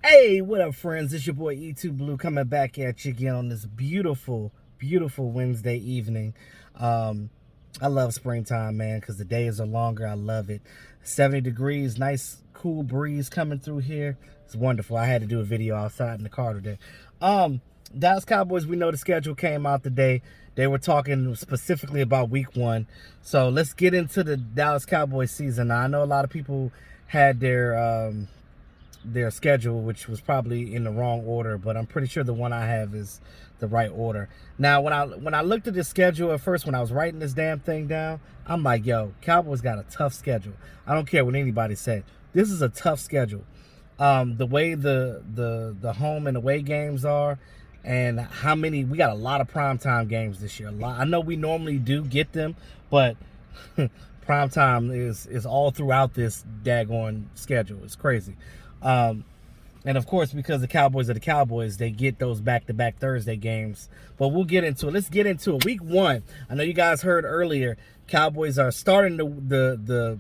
Hey, what up, friends? It's your boy E2 Blue coming back at you again on this beautiful, beautiful Wednesday evening. Um, I love springtime, man, because the days are longer. I love it. 70 degrees, nice, cool breeze coming through here. It's wonderful. I had to do a video outside in the car today. Dallas Cowboys, we know the schedule came out today. They were talking specifically about week one. So let's get into the Dallas Cowboys season. Now, I know a lot of people had their schedule, which was probably in the wrong order, but I'm pretty sure the one I have is the right order. Now, when I looked at this schedule at first, when I was writing this damn thing down, I'm like, yo, Cowboys got a tough schedule. I don't care what anybody said. This is a tough schedule. The way the home and away games are, and how many we got a lot of primetime games this year. A lot. I know we normally do get them, but primetime is all throughout this daggone schedule. It's crazy. And of course, because the Cowboys are the Cowboys, they get those back-to-back Thursday games. But we'll get into it. Let's get into it. Week one. I know you guys heard earlier. Cowboys are starting the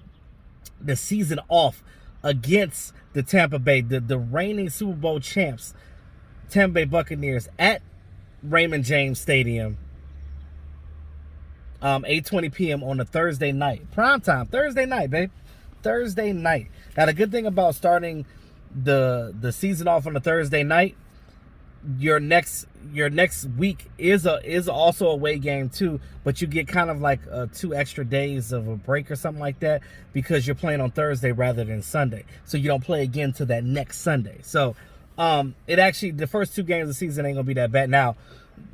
season off against the Tampa Bay, the reigning Super Bowl champs, Tampa Bay Buccaneers at Raymond James Stadium. 8:20 p.m. on a Thursday night. Prime time. Thursday night, babe. Thursday night. Now, the good thing about starting the season off on a Thursday night, your next week is also a away game too, but you get kind of like 2 extra days of a break or something like that because you're playing on Thursday rather than Sunday. So you don't play again to that next Sunday. So it actually, the first 2 games of the season ain't gonna be that bad. Now,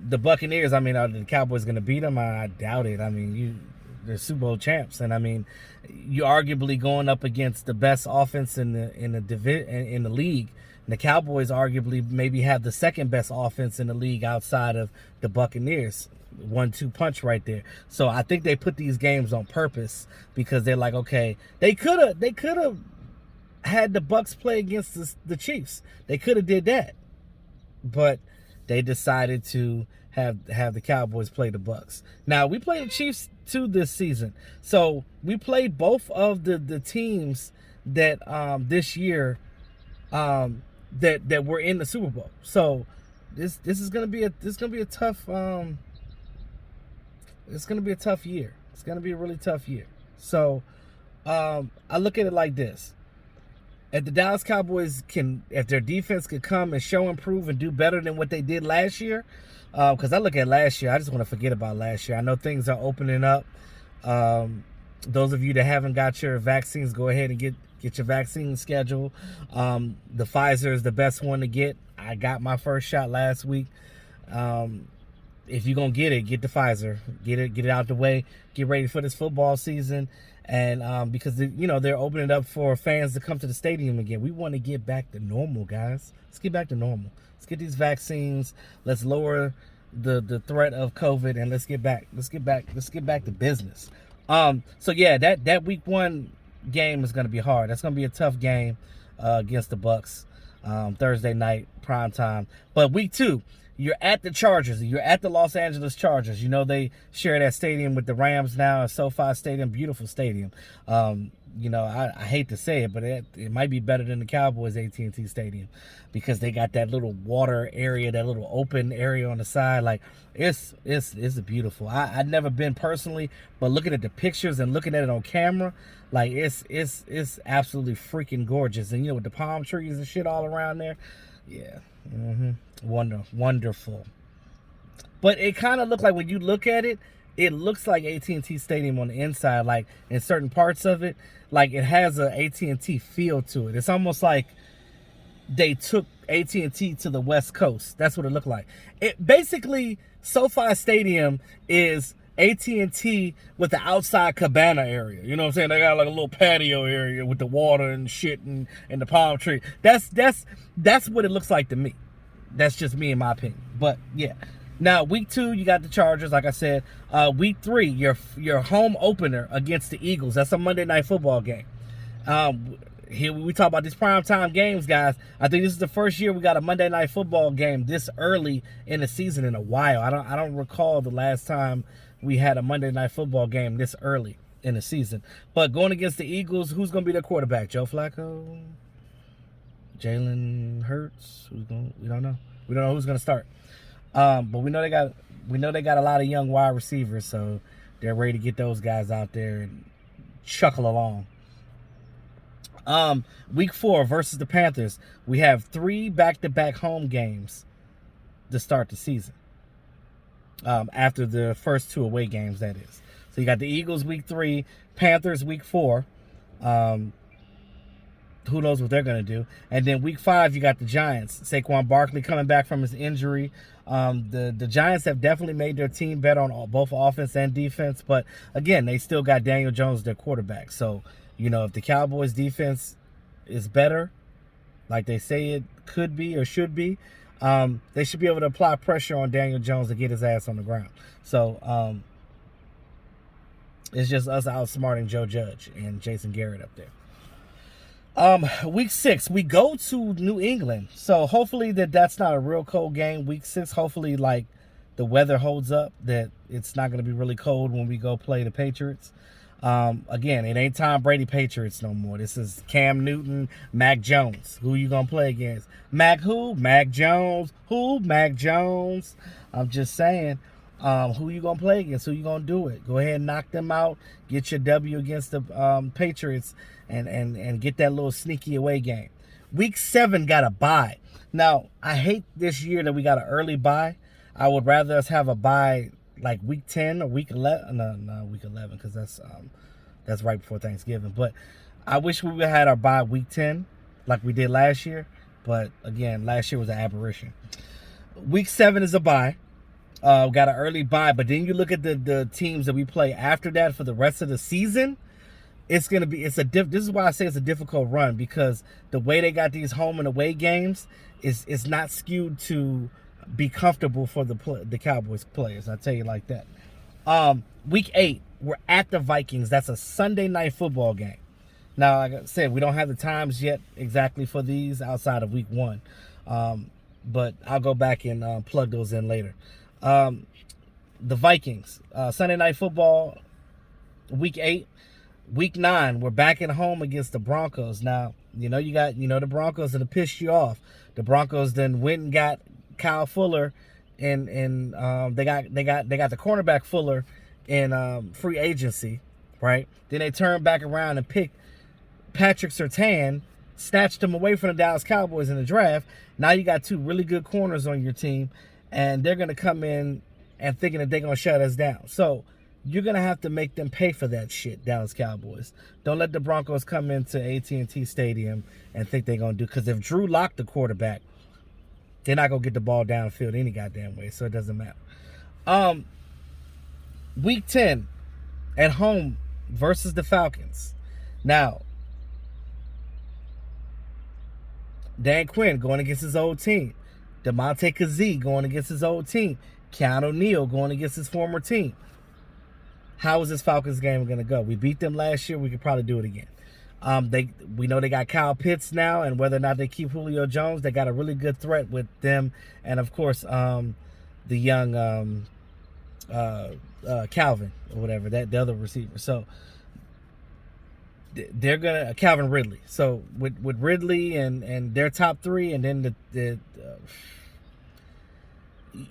the Buccaneers, I mean, are the Cowboys gonna beat them? I doubt it. I mean, they're Super Bowl champs, and I mean, you're arguably going up against the best offense in the league. And the Cowboys arguably maybe have the second best offense in the league outside of the Buccaneers. 1-2 punch right there. So I think they put these games on purpose because they're like, okay, they could have had the Bucks play against the Chiefs. They could have did that, but they decided to have the Cowboys play the Bucks. Now, we played the Chiefs too this season, so we played both of the teams that this year that were in the Super Bowl. So this is gonna be a tough it's gonna be a tough year. It's gonna be a really tough year. So I look at it like this. If the Dallas Cowboys if their defense could come and show improve and do better than what they did last year, because I look at last year, I just want to forget about last year. I know things are opening up. Those of you that haven't got your vaccines, go ahead and get your vaccine schedule. The Pfizer is the best one to get. I got my first shot last week. If you're gonna get it, get the Pfizer. Get it out the way. Get ready for this football season. And because they're opening up for fans to come to the stadium again. We want to get back to normal, guys. Let's get back to normal. Let's get these vaccines. Let's lower the threat of COVID, and let's get back to business. So yeah, that week one game is gonna be hard. That's gonna be a tough game against the Bucks. Thursday night, prime time. But week 2, you're at the Chargers. You're at the Los Angeles Chargers. You know they share that stadium with the Rams now, a SoFi Stadium, beautiful stadium. I hate to say it, but it might be better than the Cowboys AT&T Stadium because they got that little water area, that little open area on the side. Like it's beautiful. I've never been personally, but looking at the pictures and looking at it on camera, like it's absolutely freaking gorgeous. And with the palm trees and shit all around there, yeah. Wonderful. But it kind of looked like, when you look at it, it looks like AT&T Stadium on the inside, like in certain parts of it, like it has a AT&T feel to it. It's almost like they took AT&T to the West Coast. That's what it looked like. It basically, SoFi Stadium is AT&T with the outside cabana area. You know what I'm saying? They got like a little patio area with the water and shit and the palm tree. That's what it looks like to me. That's just me in my opinion. But yeah. Now week 2, you got the Chargers, like I said. Week 3, your home opener against the Eagles. That's a Monday Night Football game. Here we talk about these primetime games, guys. I think this is the first year we got a Monday Night Football game this early in the season in a while. I don't recall the last time we had a Monday Night Football game this early in the season. But going against the Eagles, who's going to be their quarterback? Joe Flacco? Jalen Hurts. We don't know. We don't know who's gonna start. But we know they got a lot of young wide receivers, so they're ready to get those guys out there and chuckle along. Week 4 versus the Panthers. We have 3 back-to-back home games to start the season. After the first 2 away games, that is. So you got the Eagles week 3, Panthers week 4. Who knows what they're going to do. And then week 5, you got the Giants. Saquon Barkley coming back from his injury. The Giants have definitely made their team better on both offense and defense. But, again, they still got Daniel Jones, their quarterback. So, if the Cowboys' defense is better, like they say it could be or should be, they should be able to apply pressure on Daniel Jones to get his ass on the ground. So, it's just us outsmarting Joe Judge and Jason Garrett up there. Week 6, we go to New England. So hopefully that's not a real cold game. Week 6, hopefully the weather holds up, that it's not going to be really cold when we go play the Patriots. Again, it ain't Tom Brady Patriots no more. This is Cam Newton, Mac Jones. Who you going to play against? Mac who? Mac Jones. Who? Mac Jones. I'm just saying. Who you going to play against? Who you going to do it? Go ahead and knock them out. Get your W against the Patriots and get that little sneaky away game. Week 7 got a bye. Now, I hate this year that we got an early bye. I would rather us have a bye like week 10 or week 11. No, week 11, because that's right before Thanksgiving. But I wish we would have had our bye week 10 like we did last year. But, again, last year was an aberration. Week 7 is a bye. Got an early bye, but then you look at the teams that we play after that for the rest of the season. This is why I say it's a difficult run, because the way they got these home and away games is not skewed to be comfortable for the Cowboys players. I'll tell you like that. Week 8, we're at the Vikings. That's a Sunday night football game. Now, like I said, we don't have the times yet exactly for these outside of week 1, but I'll go back and plug those in later. The Vikings, Sunday night football, week 8. Week 9, we're back at home against the Broncos. Now, you got the Broncos that have pissed you off. The Broncos then went and got Kyle Fuller, and they got the cornerback Fuller in free agency, right? Then they turned back around and picked Patrick Surtain, snatched him away from the Dallas Cowboys in the draft. Now you got 2 really good corners on your team, and they're going to come in and thinking that they're going to shut us down. So you're going to have to make them pay for that shit, Dallas Cowboys. Don't let the Broncos come into AT&T Stadium and think they're going to do, because if Drew locked the quarterback, they're not going to get the ball downfield any goddamn way, so it doesn't matter. Week 10, at home versus the Falcons. Now, Dan Quinn going against his old team. DeMonte Kazee going against his old team. Keanu Neal going against his former team. How is this Falcons game going to go? We beat them last year. We could probably do it again. We know they got Kyle Pitts now, and whether or not they keep Julio Jones, they got a really good threat with them. And, of course, the young Calvin or whatever, the other receiver. So they're going to Calvin Ridley. So with Ridley and their top 3, and then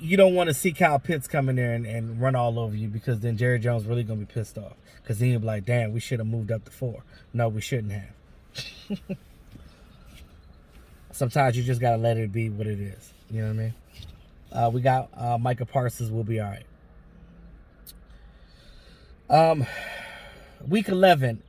you don't want to see Kyle Pitts come in there and run all over you, because then Jerry Jones really going to be pissed off, because then he'll be like, damn, we should have moved up to 4. No, we shouldn't have. Sometimes you just got to let it be what it is. You know what I mean? We got Micah Parsons will be all right. Week 11.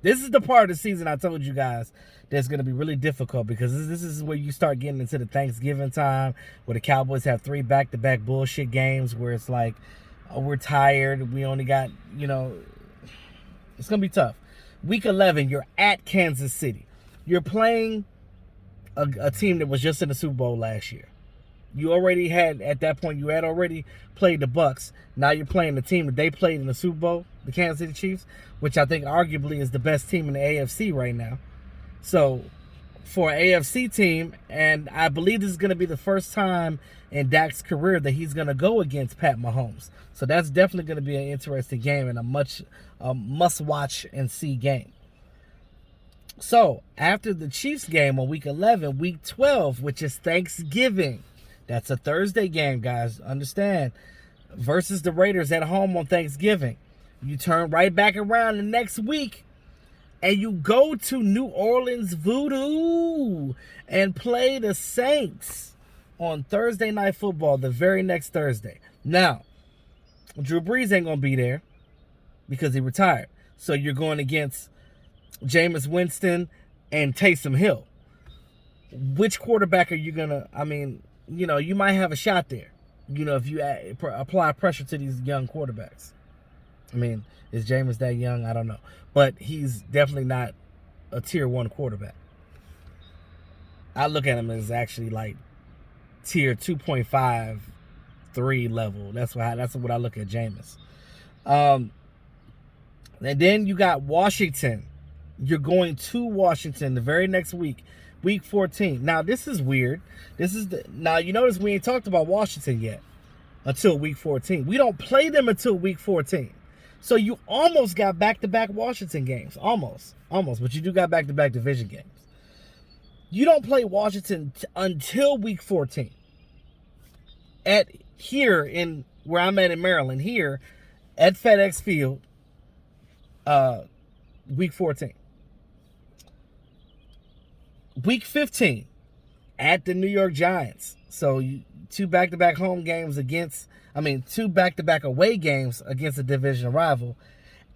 This is the part of the season I told you guys that's going to be really difficult, because this is where you start getting into the Thanksgiving time, where the Cowboys have 3 back-to-back bullshit games where it's like, oh, we're tired. We only got, it's going to be tough. Week 11, you're at Kansas City. You're playing a team that was just in the Super Bowl last year. You already had, at that point, you had already played the Bucs. Now you're playing the team that they played in the Super Bowl, the Kansas City Chiefs, which I think arguably is the best team in the AFC right now. So for an AFC team, and I believe this is going to be the first time in Dak's career that he's going to go against Pat Mahomes. So that's definitely going to be an interesting game and a must-watch and see game. So after the Chiefs game on week 11, week 12, which is Thanksgiving, that's a Thursday game, guys, understand, versus the Raiders at home on Thanksgiving. You turn right back around the next week and you go to New Orleans Voodoo and play the Saints on Thursday Night Football, the very next Thursday. Now, Drew Brees ain't going to be there because he retired. So you're going against Jameis Winston and Taysom Hill. Which quarterback are you going to, you might have a shot there, if you apply pressure to these young quarterbacks. Is Jameis that young? I don't know. But he's definitely not a tier 1 quarterback. I look at him as actually like tier 2.5, 3 level. That's what I look at Jameis. And then you got Washington. You're going to Washington the very next week, week 14. Now, this is weird. Now, you notice we ain't talked about Washington yet until week 14. We don't play them until week 14. So you almost got back-to-back Washington games. Almost. But you do got back-to-back division games. You don't play Washington until week 14. Here in where I'm at in Maryland, here at FedEx Field, week 14. Week 15 at the New York Giants. So two back-to-back home games two back-to-back away games against a division rival.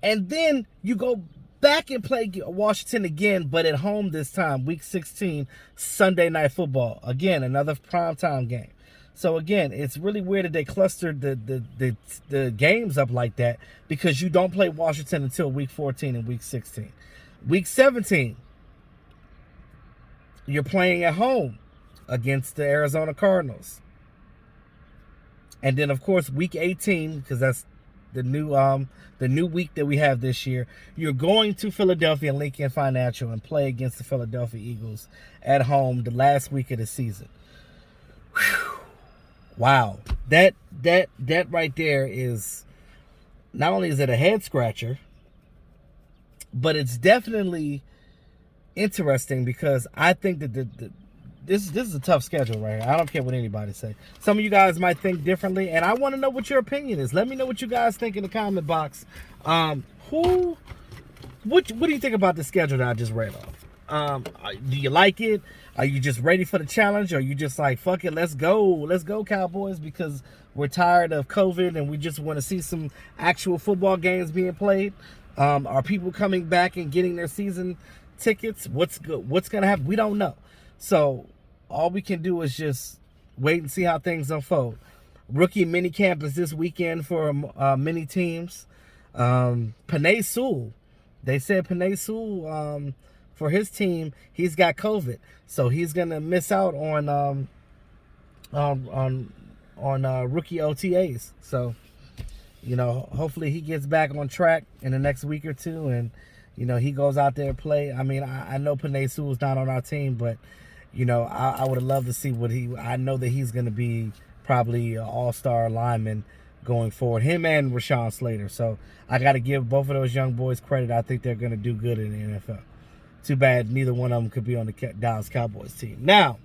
And then you go back and play Washington again, but at home this time, week 16, Sunday Night Football. Again, another primetime game. So again, it's really weird that they clustered the games up like that because you don't play Washington until week 14 and week 16. Week 17, you're playing at home against the Arizona Cardinals. And then, of course, week 18, because that's the new week that we have this year, you're going to Philadelphia Lincoln Financial and play against the Philadelphia Eagles at home the last week of the season. Whew. Wow. That right there is, not only is it a head scratcher, but it's definitely interesting because I think that this is a tough schedule right here. I don't care what anybody say. Some of you guys might think differently, and I want to know what your opinion is. Let me know what you guys think in the comment box. What do you think about the schedule that I just read off? Do you like it? Are you just ready for the challenge? Or are you just like, fuck it, let's go Cowboys, because we're tired of COVID and we just want to see some actual football games being played? Are people coming back and getting their season tickets? What's going to happen? We don't know. So all we can do is just wait and see how things unfold. Rookie mini camp is this weekend for many teams. Penei Sewell, they said Penei Sewell, for his team, he's got COVID, so he's gonna miss out on rookie OTAs. So, hopefully he gets back on track in the next week or two, and he goes out there and play. I know Penei Sewell's not on our team, but I would have loved to see I know that he's going to be probably an all-star lineman going forward. Him and Rashawn Slater. So I got to give both of those young boys credit. I think they're going to do good in the NFL. Too bad neither one of them could be on the Dallas Cowboys team. Now,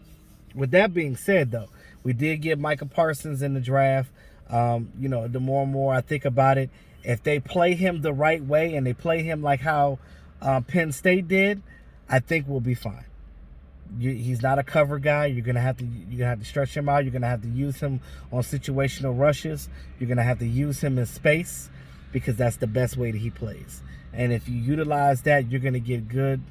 with that being said, though, we did get Micah Parsons in the draft. The more and more I think about it, if they play him the right way and they play him like how Penn State did, I think we'll be fine. He's not a cover guy. You're gonna have to stretch him out. You're gonna have to use him on situational rushes. You're gonna have to use him in space because that's the best way that he plays. And if you utilize that, you're gonna get good.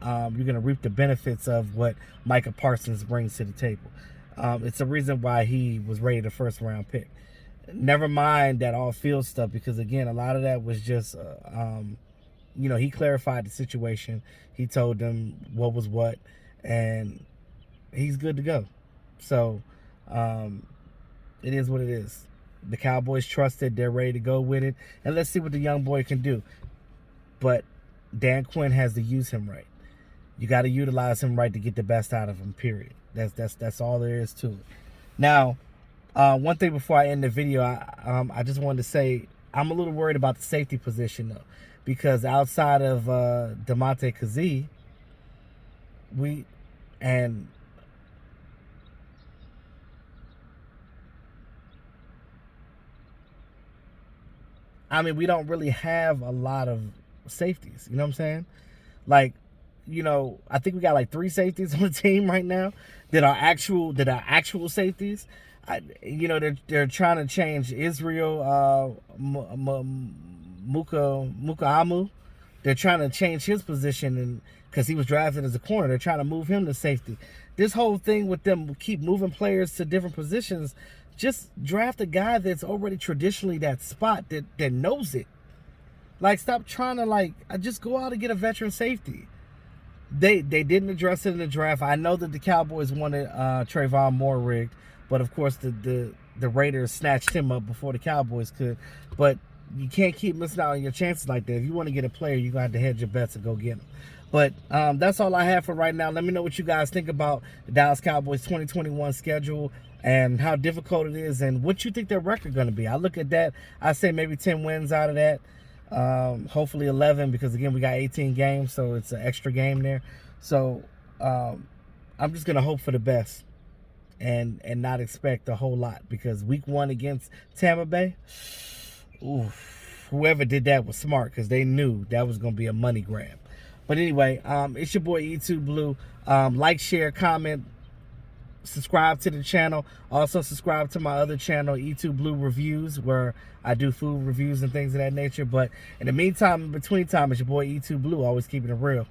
You're gonna reap the benefits of what Micah Parsons brings to the table. It's a reason why he was rated a first-round pick. Never mind that all-field stuff, because again, a lot of that was just, he clarified the situation. He told them what was what. And he's good to go. So it is what it is. The Cowboys trusted. They're ready to go with it. And let's see what the young boy can do. But Dan Quinn has to use him right. You got to utilize him right to get the best out of him, period. That's all there is to it. Now, one thing before I end the video, I just wanted to say I'm a little worried about the safety position, though. Because outside of Damontae Kazee, and I mean, we don't really have a lot of safeties. You know what I'm saying? Like, I think we got like 3 safeties on the team right now that are actual safeties. They're trying to change Israel Mukaamu. They're trying to change his position, and because he was drafted as a corner, they're trying to move him to safety. This whole thing with them keep moving players to different positions. Just draft a guy that's already traditionally that spot that knows it. Like, stop trying to just go out and get a veteran safety. They didn't address it in the draft. I know that the Cowboys wanted Trayvon Moore rigged, but of course the Raiders snatched him up before the Cowboys could. But you can't keep missing out on your chances like that. If you want to get a player, you're going to have to hedge your bets and go get him. But that's all I have for right now. Let me know what you guys think about the Dallas Cowboys 2021 schedule and how difficult it is and what you think their record going to be. I look at that. I say maybe 10 wins out of that. Hopefully 11, because again, we got 18 games, so it's an extra game there. So I'm just going to hope for the best and not expect a whole lot, because week 1 against Tampa Bay, whoever did that was smart, because they knew that was going to be a money grab. But anyway, it's your boy E2 Blue. Like, share, comment, subscribe to the channel. Also subscribe to my other channel, E2 Blue Reviews, where I do food reviews and things of that nature. But in the meantime, in between time, it's your boy E2 Blue, always keeping it real.